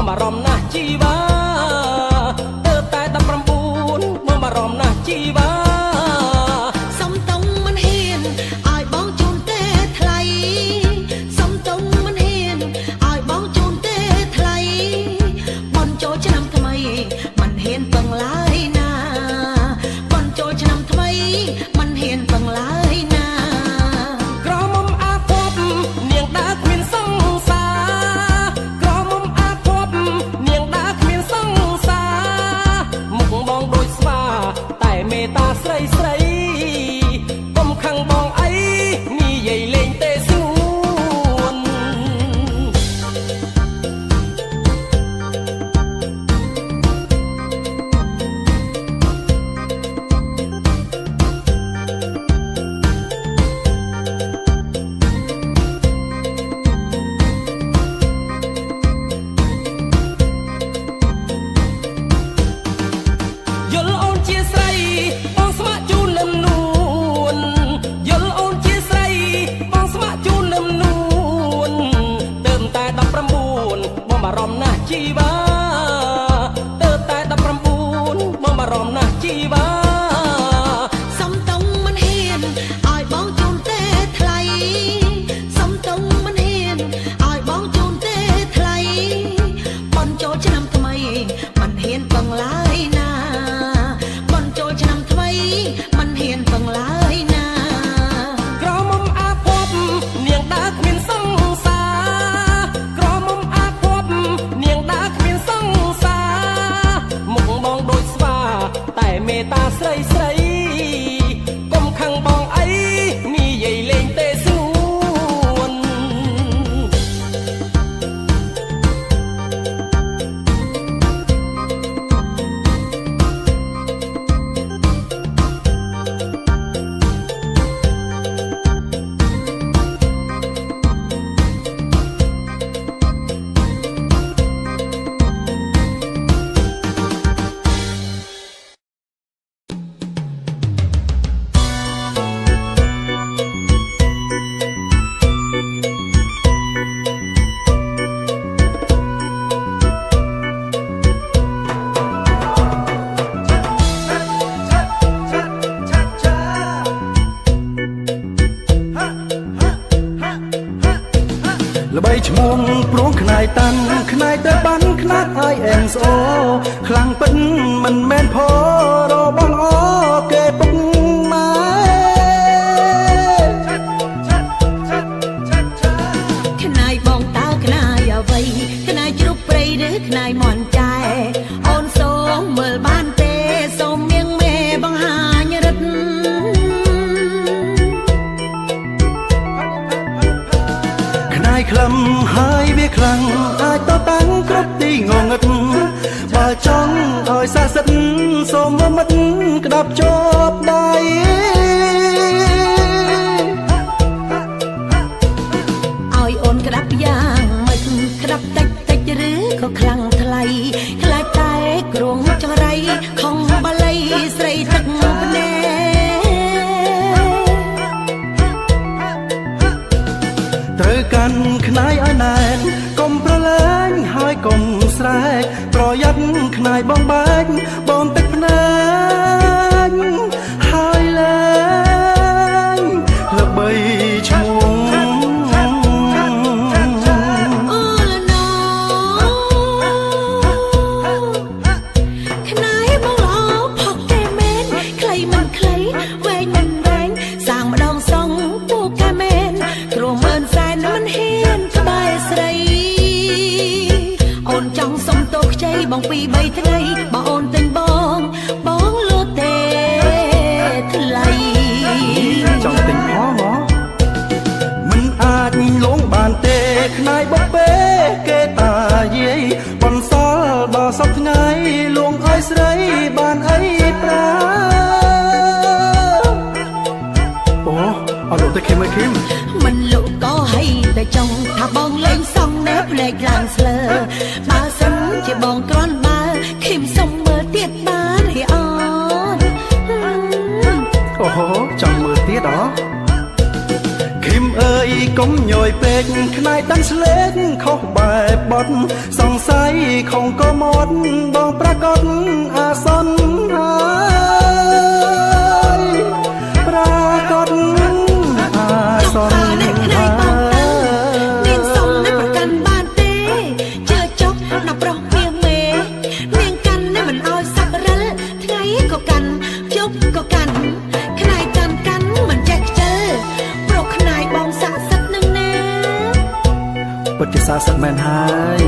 អារម្មណ៍ណាស់ជីវ៉ាទៅតែ19មកអារម្មណ៍ណាស់ជីវ៉ាសំតុងមិនហ៊ានឲ្យបងជូនទេថ្លៃសំតុងមិនហ៊ានឲ្យបងជូនទេថ្លៃបនចូលឆ្នាំថ្មីមិនហ៊ានបង្ឡើយណាបនចូលឆ្នាំថ្មីមិនហ៊ានបង្ឡើយណាក្រមុំអាភពនាងដើរគ្មានសង្សារក្រមុំអាភពនាងដើរគ្មានសង្សារមុខបងដូចស្វាតែមេត្តាស្រីស្រីកុំខឹងបងអីនិយាយលេងទេស្ងួនយល់អូនជាស្រីបងស្ម័គ្រជូនលំនួនយល់អូនជាស្រីបងស្ម័គ្រជូនលំនួនទៅតែ19បងអារម្មណ៍ណាស់ជីវ៉ាទៅតែ19បងអារម្មណ៍ណាស់ជីវ៉ាសំតុងមិនហ៊ានឲ្យបងជូនទេថ្លៃសំតុងមិនហ៊ានឲ្យបងជូនទេថ្លៃបនចូលឆ្នាំថ្មីមិនហ៊ានបង្ឡើយណាបនចូលឆ្នាំថ្មីមិនហ៊ានបង្ឡើយណាក្រមុំអាភពនាងដើរគ្មានសង្សារក្រមុំអាភពនាងដើរគ្មានសង្សារមុខបងដូចស្វាតែមេត្តាស្រីស្រីកុំខឹងបងអីនិយាយលេងទេស្ងួនល្បីឈ្មោះព្រួងខ្នាយតាន់ខ្នាយទៅបានខ្នាតឲ្យអែមស្អូខ្លាំងពិតមិនមែនផរបងល្អគេពុកម៉ែខ្នាយបងតើខ្នាយអ្វីខ្នាយជ្រូកព្រៃឬខ្នាយមន់ចែអូនសូមមើលបានទេសូមមៀងមេបង្ហាញរិទ្ធខ្នាយក្លឹមហើយវាខ្លាំងអាចតតាំងគ្រប់ទីងងឹតបើចង់ឲ្យសះសិទ្ធសូមមើលមិត្តក្តាប់ជាប់ដៃឲ្យអូនក្តាប់យ៉ាងមិនក្តាប់តិចតិចឬក៏ខ្លាំងថ្លៃខ្លាចតែគ្រងចង្រៃខំបល័យស្រីទឹកភ្នែត្រូវកាន់ខ្នាយឲ្យណែនកុំប្រឡែងហើយកុំស្រែកប្រយ័ត្នខ្នាយបងបែកបងទឹកភ្នែកហើយលែងល្បីឈ្មោះអូលណូខ្នាយបងល្អផុសគេមែនខ្លីមិនខ្លីវែងមិនវែងសាងម្ដងសងពូកែមែនគ្រោះមើលសែនមិនហ៊ានក្បែរស្រីអូនចង់សុំទោសខ្ចីបងពី3ថ្ងៃបើអូនទិញបងលូទេថ្លៃចង់ទិញផងហ៎មិនអាចលងបានទេខ្នាយបុកពេគេតាយាយបន្សល់ដល់សពថ្ងៃលងឲ្យស្រីបានអីប្រាអូអត់លោកទៅឃើញមើលឃើញមិនលោកក៏ឲ្យតែចង់ថាបងលេងសងណែភ្នែកឡើងស្លើបើសិនជាបងគ្រាន់បើឃឹមសុំមើលទៀតបានហេអូនអូហូចង់មើលទៀតហ៎ឃឹម អើយកុំញយពេកខ្នាយដាំស្លេកខុសបែបបត់សង្ស័យខំក៏មត់បងប្រកាសអាសន្នហើយប្រកាសអាសន្ននាងសុំនៅប្រកាន់បានទេជើចុកណាប្រុសវាមេនាងកាន់នៅមិនអោយសាប់រិលថ្ងៃក៏កាន់ជប់ក៏កាន់ខ្នាយកាន់មិនចេះខ្ជិលប្រុសខ្នាយបងស័ក្តិសិទ្ធនឹងណាពិតជាស័ក្តិសិទ្ធមែនហើយ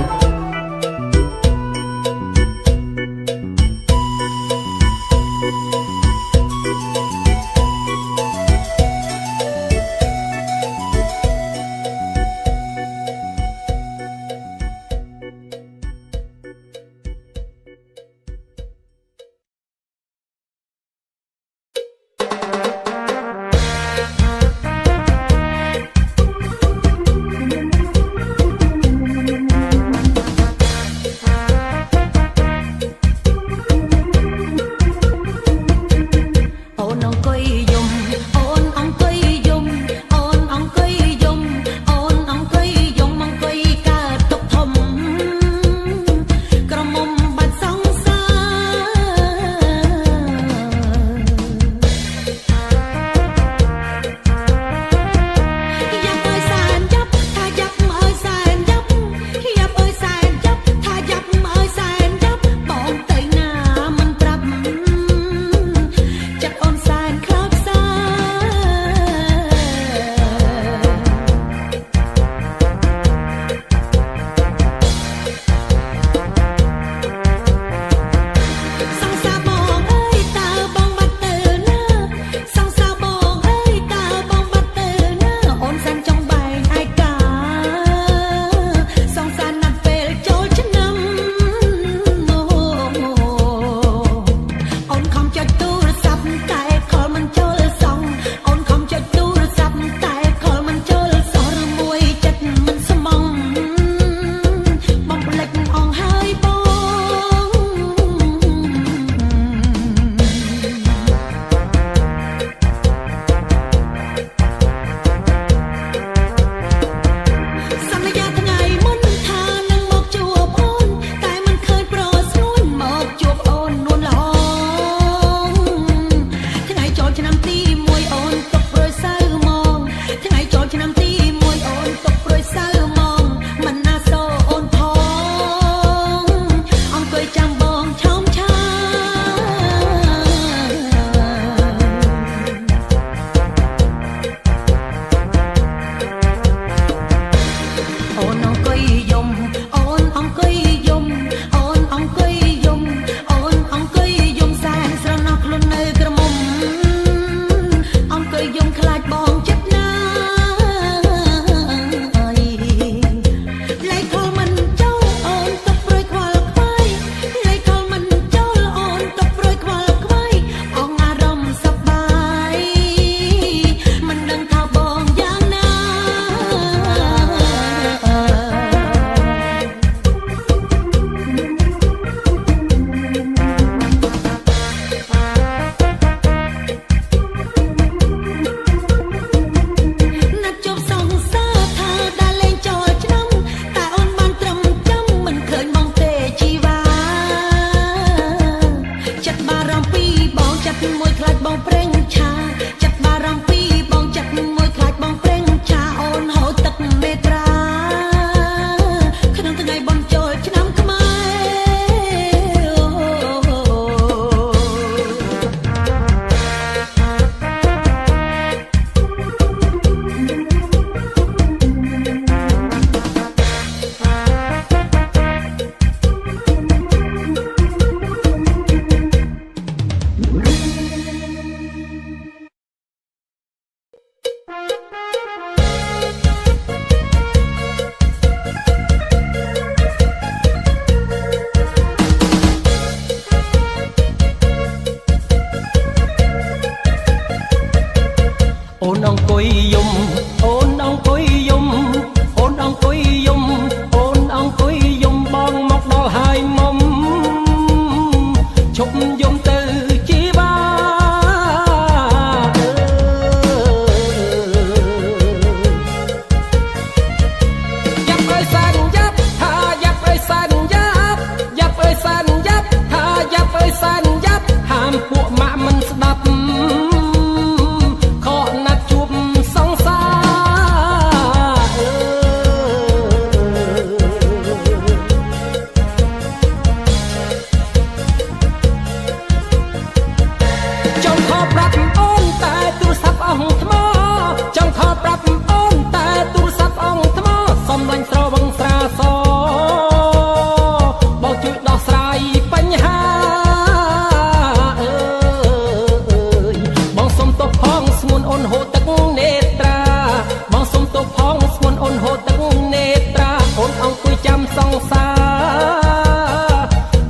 សា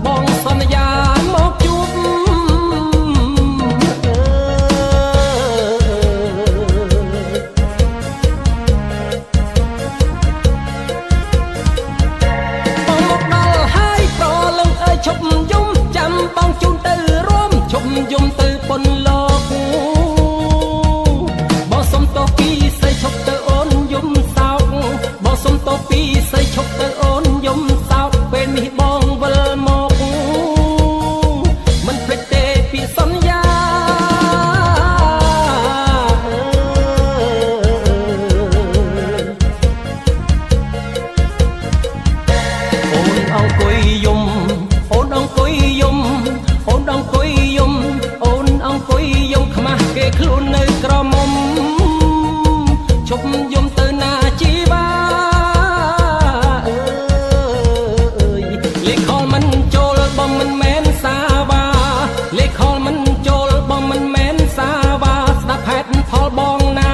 បងសន្យាមកជួបបងមកដល់ហើយប្រលឹងអើយឈប់យំចាំបងជូនទៅរួមឈប់យំទៅពន្លកបងសុំតោពីស្អីឈប់ទៅអូនយំសោកបងសុំតោពីស្អីឈប់ទៅអូនយំសោកពេលនេះបងវិលមកមិនភ្លេចទេពីសន្យាអូនអង្គុយយំអូនអង្គុយយំអូនអង្គុយយំអូនអង្គុយយំខ្មាស់គេខ្លួននៅក្រមុំជប់យំទៅណាជីវ៉ាអើយលេខខលមិនចូលបងមិនមែនសាវ៉ាលេខខលមិនចូលបងមិនមែនសាវ៉ាស្ដាប់ហេតុផលបងណា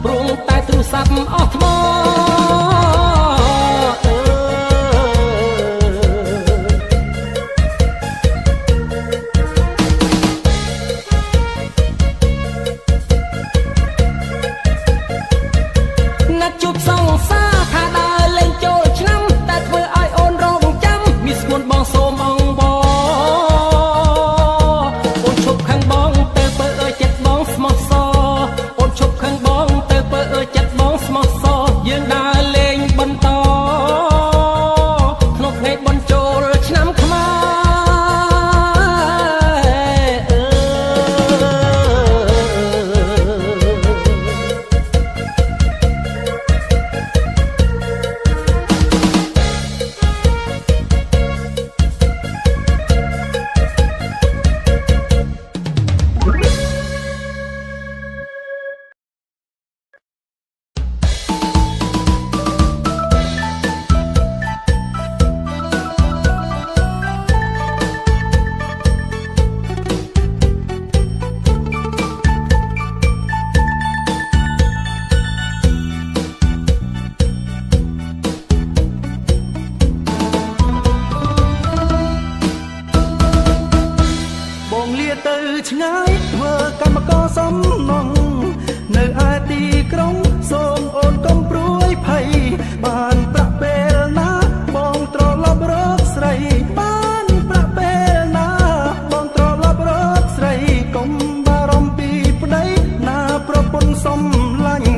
ព្រោះតែទូរស័ព្ទអស់ថ្មជួបសង្សារថាដើរលេងចូលឆ្នាំតែធ្វើឲ្យអូនរងចាំមានស្មួនបងសូមអងបអូនឈប់ខាងបងទៅពើអើយចិត្តបងស្មោះសអូនឈប់ខាងបងទៅពើអើយចិត្តបងស្មោះសយើងដើរលេងបន្តក្នុងថ្ងៃបុណ្យចូលឆ្នាំខ្មែរបងលាទៅឆ្ងាយធ្វើកម្មករសំណងនៅឯទីក្រុងសូមអូនកុំព្រួយភ័យបានប្រាក់ពេលណាបងត្រឡប់រកស្រីបានប្រាក់ពេលណាបងត្រឡប់រកស្រីកុំបារម្ភពីប្តីណាប្រពន្ធសំឡាញ់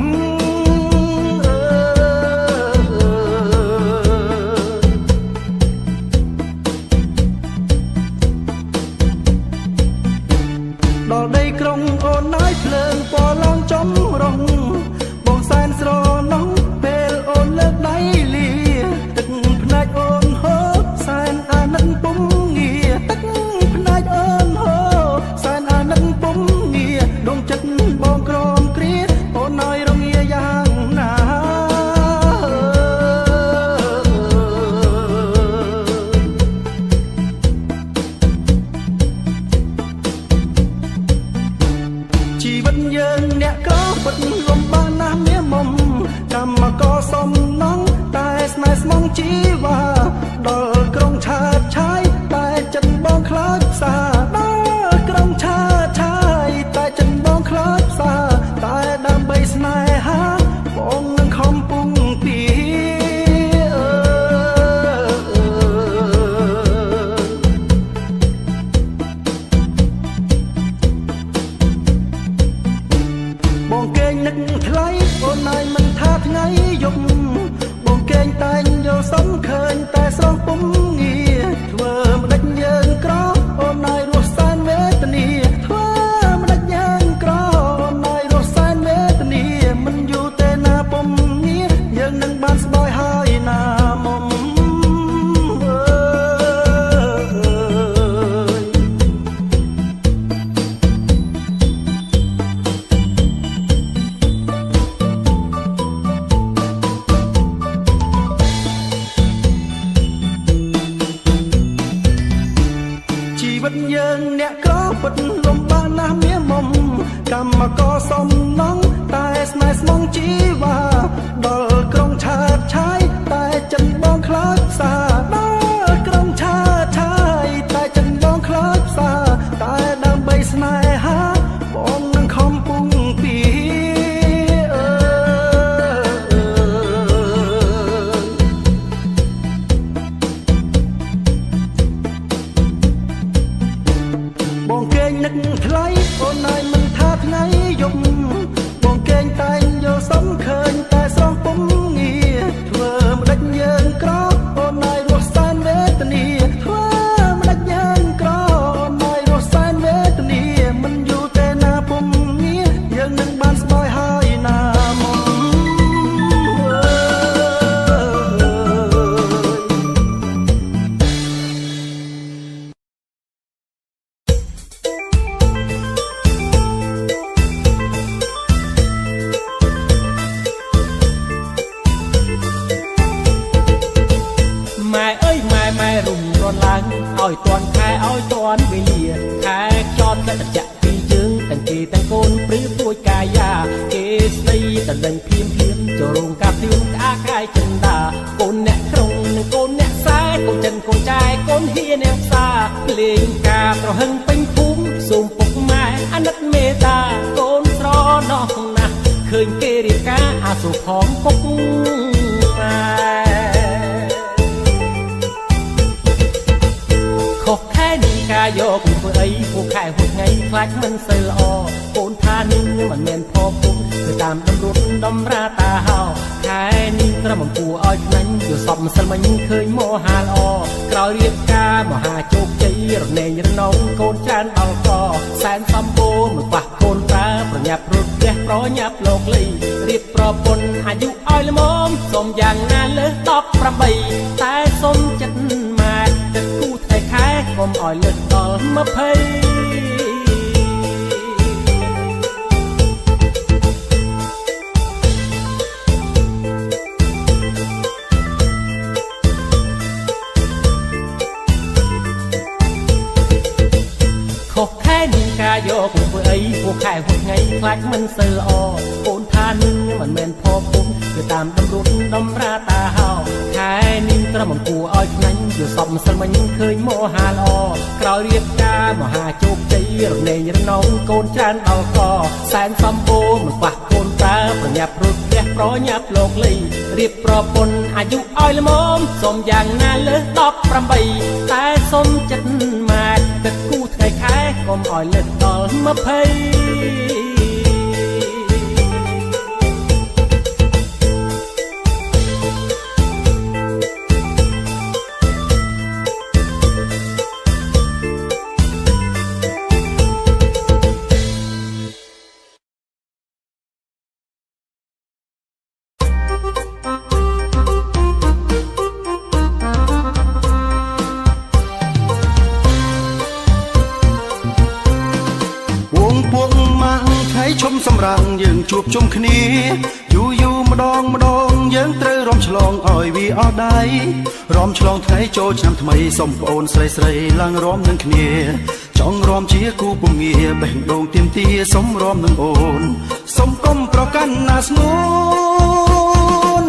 ដល់ដីក្រុងអូនណាយភ្លើងពណ៌ឡើងចំរងបងសែនស្រណងពេលអូនលើកដៃលាទឹកភ្នែកអូនហូរសែនអាណិតពុំងារទឹកភ្នែកអូនហូរសែនអាណិតពុំងារដួងចិត្តបងក្រំគ្រាអូនណាយរងាយ៉ាងណាជីវិតយើងអ្នកក្រពិតលំបាកណាស់មាមុំកម្មករសំណងតែស្នេហ៍ស្មងជីវ៉ាដល់ក្រុងឆើតឆាយតែចិត្តបងខ្លាចផ្សាដល់ក្រុងឆើតឆាយតែចិត្តបងខ្លាចផ្សាតែដើម្បីស្នេហាបងនឹងខំពុងពីបងគេងនឹកថ្លៃអូនណាយមិនថាថ្ងៃយប់បងគេងតែងយល់សំឃើញតែស្រស់ពុំងារធ្វើម្ដេចយើងក្រអូនណាយរស់សែនវេទនាធ្វើម្ដេចយើងក្រអូនណាយរស់សែនវេទនាមិនយូរទេណាពុំងារយើងនឹងបានស្បើយហើយណាមុំវិតយើងអ្នកក្រពិតលំបាកណាស់មាមុំកម្មករសំណងតែស្នេហ៍ស្មងជីវ៉ាដល់ក្រុងឆើតឆាយតែ នាងផ្សាលេងការប្រហឹងពេញភូមិសូមពុកម៉ែអាណិតមេត្តាកូនស្រណោះណាស់ឃើញគេរៀបការអាសុផងពុកម៉ែខុសខែនេះការយកធ្វើអីពួកខែហួចថ្ងៃខ្លាចមិនសូវល្អកូនថានេះមិនមែនផពុកគឺតាមដំរួតដំរាតាហោខែនេះត្រឹមអំពូឲ្យខ្លាញ់យកសពម្សិលមិញឃើញមហាល្អក្រោយរៀបការមហាជោគជ័យរលែងរនងកូនច្រើនដល់កសែនសំបូរមិនប៉ះកូនប្រើប្រញាប់រត់ផ្ទះប្រញាប់លោកលីរៀបប្រពន្ធអាយុឲ្យល្មមសុំយ៉ាងណាលើស18តែសុំចិត្តម៉ែទឹកគូថ្ងៃខែកុំឲ្យលើសដល់20ខុសខែនេះការយកធ្វើអីពួកខែហួចថ្ងៃខ្លាចមិនសូវល្អកូនថានឹងមិនមែនផពុំគឺតាមដំរួតដំរាតាហោខែនេះត្រឹមអំពូឲ្យខ្លាញ់យកសពម្សិលមិញឃើញមហាល្អក្រោយរៀបការមហាជោគជ័យរលែងរនងកូនច្រើនដល់កសែនសំបូរមិនប៉ះកូនប្រើប្រញាប់រត់ផ្ទះប្រញាប់លោកលីរៀបប្រពន្ធអាយុឲ្យល្មមសុំយ៉ាងណាលើស18តែសុំចិត្តម៉ែទឹកគូថ្ងៃខែកុំឲ្យលើសដល់20ឈុំសម្រាំងយើងជួបជុំគ្នាយូរយូរម្ដងយើងត្រូវរំឆ្លងឲ្យវាអស់ដៃរំឆ្លងថ្ងៃចូលឆ្នាំថ្មីសុំប្អូនស្រីឡើងរំនឹងគ្នាចង់រំជាគូពងាបេះដូងទៀមទាសុំរំនឹងអូនសុំកុំប្រកាន់ណាស្ងួន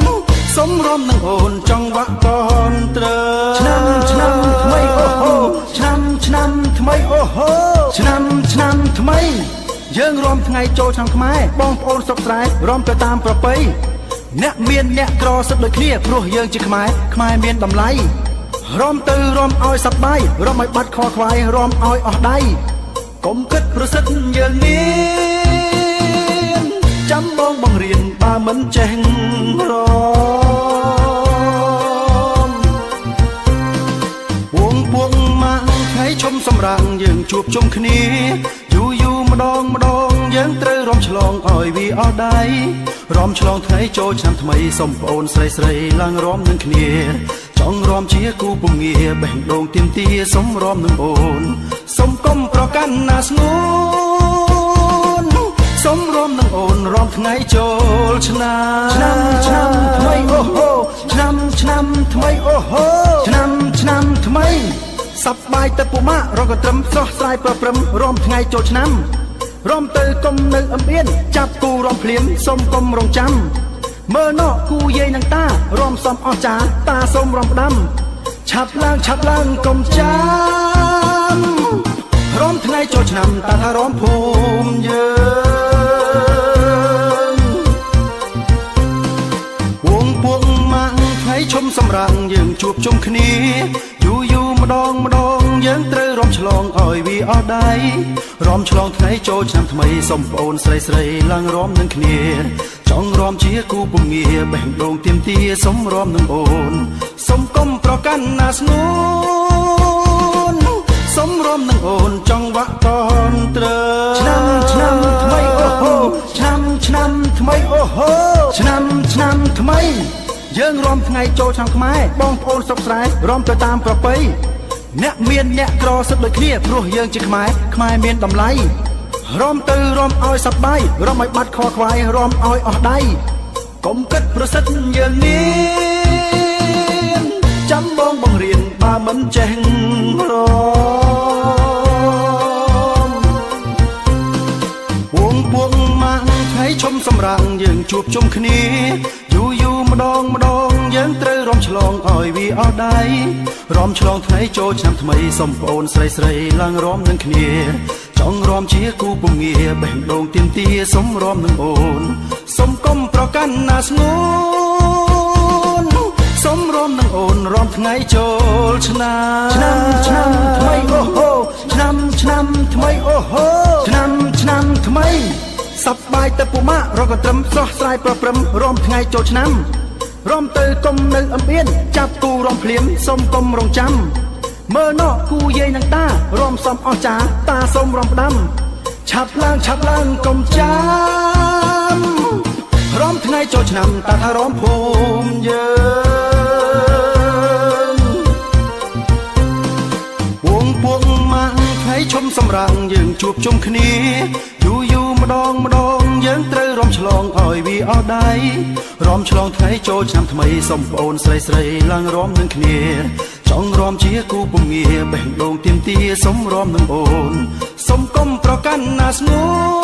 សុំរំនឹងអូនចង់វាក់កនត្រូវឆ្នាំថ្មីអូហូឆ្នាំថ្មីអូហូឆ្នាំថ្មីយើងរំថ្ងៃចូលឆ្នាំខ្មែរបងប្អូនស្រុកស្រែរំទៅតាមប្រពៃអ្នកមានអ្នកក្រសិតដូចគ្នាព្រោះយើងជាខ្មែរមានតម្លៃរំទៅរំឲ្យសប្បាយរំឲ្យបាត់ខខ្វាយរំឲ្យអស់ដៃកុំគិតប្រសិទ្ធយើងមានចាំបងបង្រៀនបើមិនចេះរំវងពួកម៉ាក់ថ្ងៃឈុំសម្រាំងយើងជួបជុំគ្នាយូរម្ដងយើងត្រូវរំឆ្លងឲ្យវាអស់ដៃរំឆ្លងថ្ងៃចូលឆ្នាំថ្មីសុំប្អូនស្រីឡើងរំនឹងគ្នាចង់រំជាគូពងាបេះដូងទៀមទាសុំរំនឹងអូនសុំកុំប្រកាន់ណាស្ងួនសុំរំនឹងអូនរំថ្ងៃចូលឆ្នាំថ្មីអូហូឆ្នាំថ្មីអូហូឆ្នាំថ្មីសប្បាយទៅពុម៉ារកត្រឹមស្រស់ស្រាយប្រព្រឹមរំថ្ងៃចូលឆ្នាំរំទៅកុំនៅអឹមអៀនចាប់គូរំភ្លាមសុំកុំរងចាំមើលណោគូយាយនឹងតារំសំអស់ចាតាសុំរំផ្ដាំឆាប់ឡើងកុំចាំរំថ្ងៃចូលឆ្នាំតាថារំភូមិយើងវងពួកម៉ាក់ថ្ងៃឈុំសម្រាំងយើងជួបជុំគ្នាយូរម្ដងយើងត្រូវរំឆ្លងឲ្យវាអស់ដៃរំឆ្លងថ្ងៃចូលឆ្នាំថ្មីសុំប្អូនស្រីឡើងរំនឹងគ្នាចង់រំជាគូពងាបេះដូងទៀមទាសុំរំនឹងអូនសុំកុំប្រកាន់ណាស្ងួនសុំរំនឹងអូនចង់វាក់កនត្រូវឆ្នាំថ្មីអូហូឆ្នាំថ្មីអូហូឆ្នាំថ្មីយើងរំថ្ងៃចូលឆ្នាំខ្មែរបងប្អូនស្រុកស្រែរំទៅតាមប្រពៃអ្នកមានអ្នកក្រសិតដូចគ្នាព្រោះយើងជាខ្មែរមានតម្លៃរំទៅរំឲ្យសប្បាយរំឲ្យបាត់ខខ្វាយរំឲ្យអស់ដៃកុំគិតប្រសិទ្ធយើងមានចាំបងបង្រៀនបើមិនចេះរំវងពួកម៉ាក់ថ្ងៃឈុំសម្រាំងយើងជួបជុំគ្នាយូរម្ដងយើងត្រូវរំឆ្ល លងឲ្យវាអស់ដៃរំឆ្លងថ្ងៃចូលឆ្នាំថ្មីសុំប្អូនស្រីស្រីឡើងរំនឹងគ្នាចង់រំជាគូពងាបេះដូងទៀមទាសុំរំនឹងអូនសុំកុំប្រកាន់ណាស្ងួនសុំរំនឹងអូនរំថ្ងៃចូលឆ្នាំថ្មីអូហូឆ្នាំថ្មីអូហូឆ្នាំថ្មីសប្បាយទៅពុម៉ារកត្រឹមស្រស់ស្រាយប្រព្រឹមរំថ្ងៃចូលឆ្នាំរំទៅកុំនៅអំអៀនចាប់គូរំភ្លាមសុំកុំរងចាំមើលណោះគូយាយនឹងតារំសំអស់ចាតាសុំរំផ្ដាំឆាប់ឡើងកុំចាំរំថ្ងៃចូលឆ្នាំតាថារំភូមិយើងវងពួកម៉ាក់ថ្ងៃឈុំសម្រាំងយើងជួបជុំគ្នាយូរម្ដងយើងត្រូវរំឆ្លងឲ្យវាអស់ដៃរំឆ្លងថ្ងៃចូលឆ្នាំថ្មីសុំប្អូនស្រីស្រីឡើងរំនឹងគ្នាចង់រំជាគូពងាបេះដូងទៀមទាសុំរំនឹងអូនសុំកុំប្រកាន់ណាស្ងួន